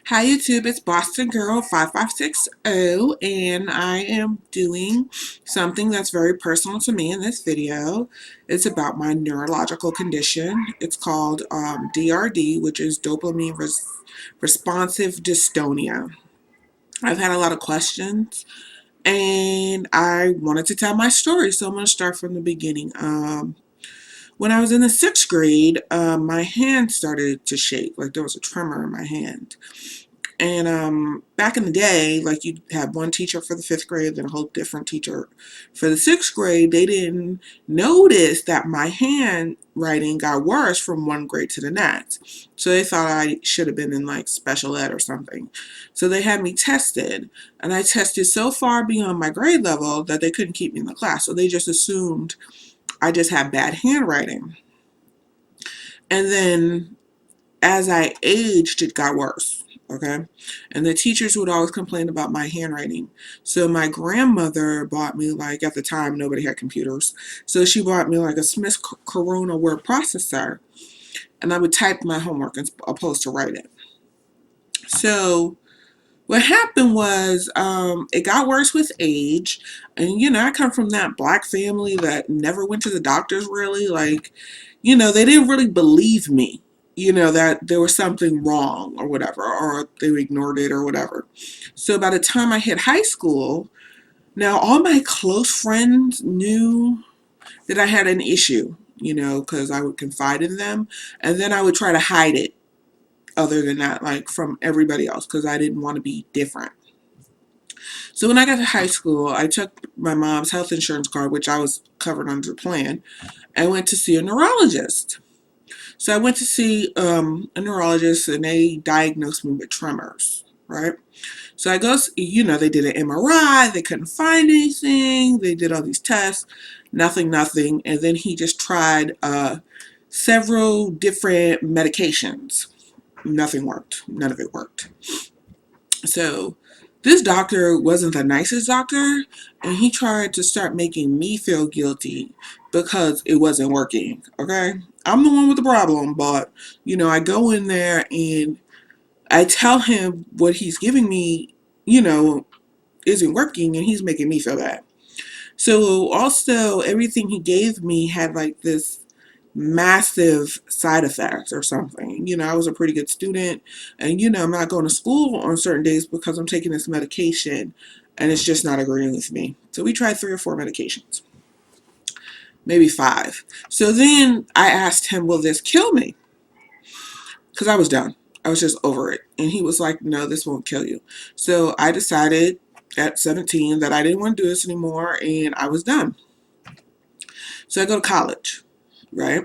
Hi YouTube, it's Boston Girl 5560 and I am doing something that's very personal to me in this video. It's about my neurological condition. It's called DRD, which is dopamine responsive dystonia. I've had a lot of questions and I wanted to tell my story, so I'm going to start from the beginning. When I was in the sixth grade, my hand started to shake, like there was a tremor in my hand. And back in the day, like you'd have one teacher for the fifth grade, then a whole different teacher for the sixth grade. They didn't notice that my handwriting got worse from one grade to the next. So they thought I should have been in like special ed or something. So they had me tested, and I tested so far beyond my grade level that they couldn't keep me in the class. So they just assumed I just had bad handwriting. And then as I aged, it got worse. Okay. And the teachers would always complain about my handwriting. So my grandmother bought me, like, at the time, nobody had computers. So she bought me like a Smith Corona word processor. And I would type my homework as opposed to write it. So what happened was it got worse with age. And, I come from that black family that never went to the doctors really. Like, they didn't really believe me, that there was something wrong or whatever, or they ignored it or whatever. So by the time I hit high school, now all my close friends knew that I had an issue, because I would confide in them. And then I would try to hide it other than that, like from everybody else, because I didn't want to be different. So when I got to high school, I took my mom's health insurance card, which I was covered under the plan, and went to see a neurologist. So I went to see a neurologist, and they diagnosed me with tremors, right? So I go, they did an MRI, they couldn't find anything, they did all these tests, nothing, nothing, and then he just tried several different medications. Nothing worked. None of it worked. So this doctor wasn't the nicest doctor, and he tried to start making me feel guilty because it wasn't working. Okay, I'm the one with the problem, but I go in there and I tell him what he's giving me, isn't working, and he's making me feel bad. So also everything he gave me had like this massive side effects or something. I was a pretty good student, and I'm not going to school on certain days because I'm taking this medication and it's just not agreeing with me. So we tried 3 or 4 medications, maybe 5. So then I asked him, will this kill me? Because I was done. I was just over it. And he was like, no, this won't kill you. So I decided at 17 that I didn't want to do this anymore, and I was done. So I go to college, right?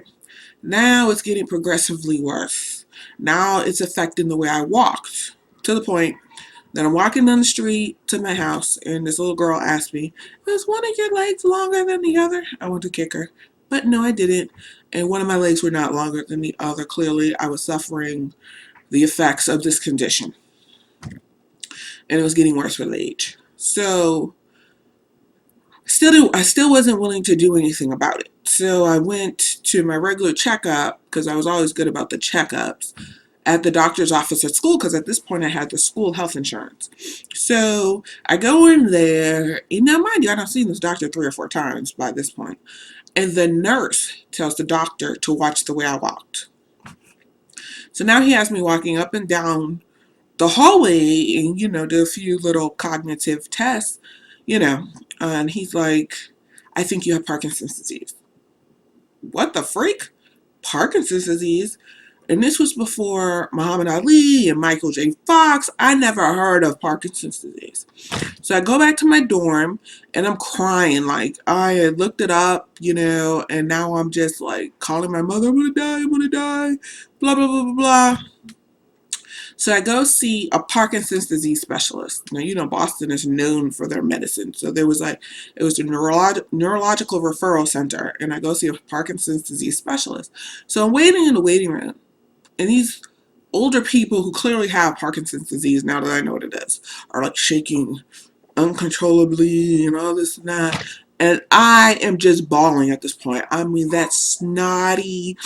Now it's getting progressively worse. Now it's affecting the way I walked, to the point that I'm walking down the street to my house, and this little girl asked me, is one of your legs longer than the other? I want to kick her. But no, I didn't. And one of my legs were not longer than the other. Clearly, I was suffering the effects of this condition. And it was getting worse with age. So I still wasn't willing to do anything about it. So I went to my regular checkup, because I was always good about the checkups, at the doctor's office at school, because at this point I had the school health insurance. So I go in there, and now mind you, I've seen this doctor 3 or 4 times by this point. And the nurse tells the doctor to watch the way I walked. So now he has me walking up and down the hallway and, do a few little cognitive tests, and he's like, I think you have Parkinson's disease. What the freak? Parkinson's disease? And this was before Muhammad Ali and Michael J. Fox. I never heard of Parkinson's disease. So I go back to my dorm and I'm crying. Like, I had looked it up, and now I'm just like calling my mother, I'm going to die, blah, blah, blah, blah, blah. So I go see a Parkinson's disease specialist. Now, Boston is known for their medicine. So it was a neurological referral center, and I go see a Parkinson's disease specialist. So I'm waiting in the waiting room, and these older people who clearly have Parkinson's disease, now that I know what it is, are like shaking uncontrollably and all this and that. And I am just bawling at this point. I mean, that snotty,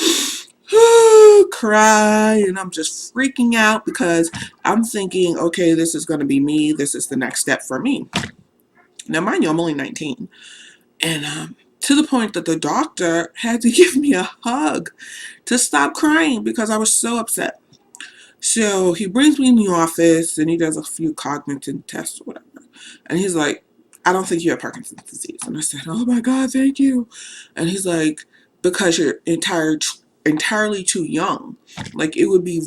cry, and I'm just freaking out because I'm thinking, okay, this is going to be me. This is the next step for me. Now, mind you, I'm only 19. And to the point that the doctor had to give me a hug to stop crying because I was so upset. So he brings me in the office and he does a few cognitive tests or whatever. And he's like, I don't think you have Parkinson's disease. And I said, oh my God, thank you. And he's like, because you're entirely too young. Like, it would be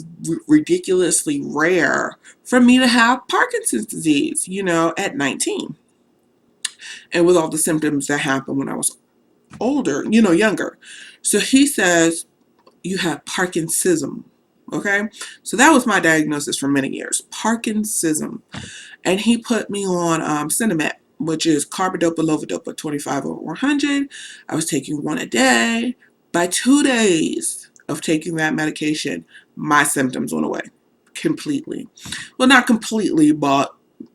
ridiculously rare for me to have Parkinson's disease, at 19. And with all the symptoms that happened when I was older, younger. So he says, you have Parkinsonism. Okay, so that was my diagnosis for many years, Parkinsonism. And he put me on Cinemet, which is carbidopa, levodopa, 25 over 100. I was taking one a day. By 2 days of taking that medication, my symptoms went away completely. Well, not completely, but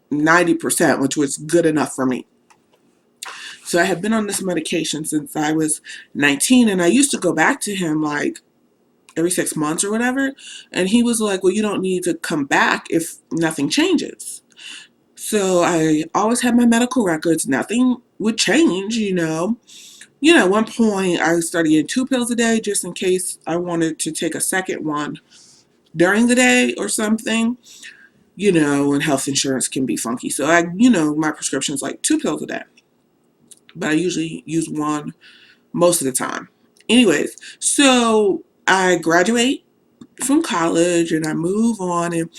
90%, which was good enough for me. So I have been on this medication since I was 19, and I used to go back to him like every 6 months or whatever. And he was like, well, you don't need to come back if nothing changes. So I always had my medical records. Nothing would change, at one point I started getting 2 pills a day just in case I wanted to take a second one during the day or something, and health insurance can be funky. So my prescription is like 2 pills a day, but I usually use one most of the time. Anyways, so I graduate from college and I move on, and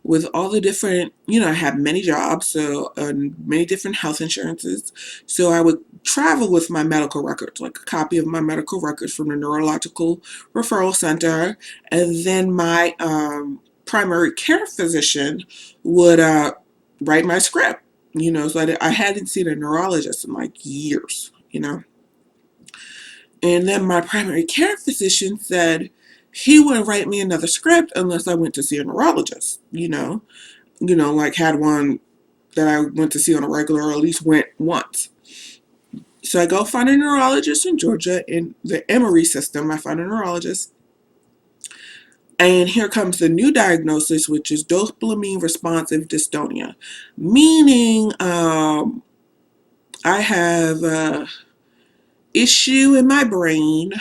with all the different, I have many jobs, so many different health insurances. So I would travel with my medical records, like a copy of my medical records from the Neurological Referral Center, and then my primary care physician would write my script. So I hadn't seen a neurologist in like years. And then my primary care physician said he wouldn't write me another script unless I went to see a neurologist, like had one that I went to see on a regular, or at least went once. So I go find a neurologist in Georgia in the Emory system. I find a neurologist. And here comes the new diagnosis, which is Dopa-Responsive Dystonia, meaning I have a issue in my brain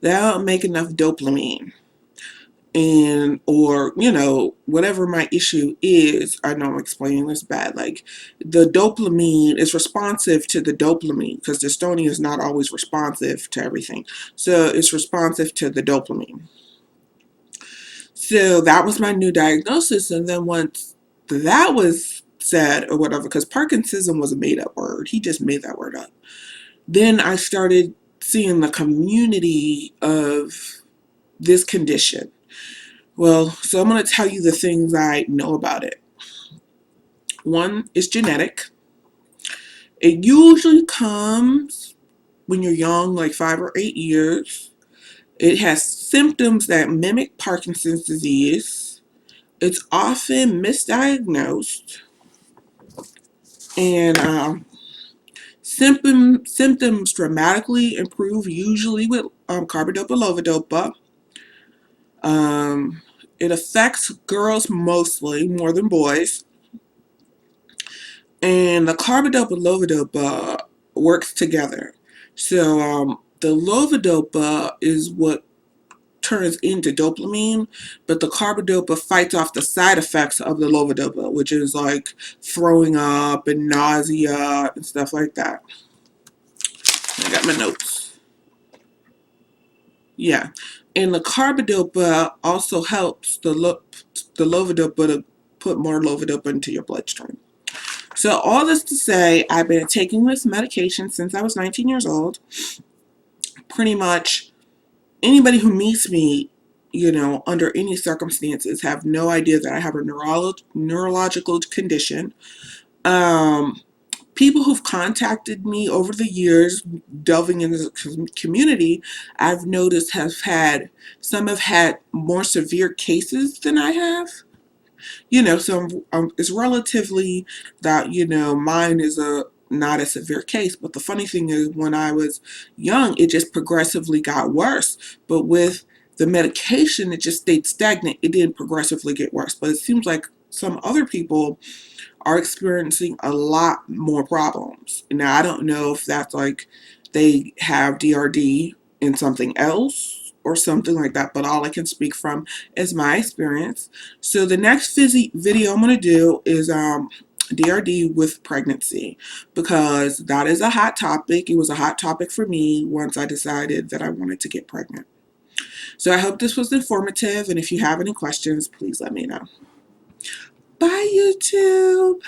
that I don't make enough dopamine. Or whatever my issue is. I know I'm explaining this bad. Like, the dopamine is responsive to the dopamine, because dystonia is not always responsive to everything. So it's responsive to the dopamine. So that was my new diagnosis. And then once that was said, or whatever, because Parkinsonism was a made-up word. He just made that word up. Then I started seeing the community of this condition. Well, so I'm going to tell you the things I know about it. One is genetic. It usually comes when you're young, like 5 or 8 years. It has symptoms that mimic Parkinson's disease. It's often misdiagnosed. And symptoms dramatically improve, usually with carbidopa, levodopa. It affects girls mostly, more than boys. And the carbidopa levodopa works together. So the levodopa is what turns into dopamine, but the carbidopa fights off the side effects of the levodopa, which is like throwing up and nausea and stuff like that. I got my notes. Yeah. And the carbidopa also helps the levodopa to put more levodopa into your bloodstream. So all this to say, I've been taking this medication since I was 19 years old. Pretty much anybody who meets me, under any circumstances, have no idea that I have a neurological condition. People who've contacted me over the years, delving into the community, I've noticed some have had more severe cases than I have. So it's relatively that, mine is not a severe case. But the funny thing is, when I was young, it just progressively got worse. But with the medication, it just stayed stagnant. It didn't progressively get worse. But it seems like some other people are experiencing a lot more problems. Now, I don't know if that's like they have DRD in something else or something like that, but all I can speak from is my experience. So the next video I'm going to do is DRD with pregnancy, because that is a hot topic. It was a hot topic for me once I decided that I wanted to get pregnant. So I hope this was informative, and if you have any questions, please let me know. Bye, YouTube.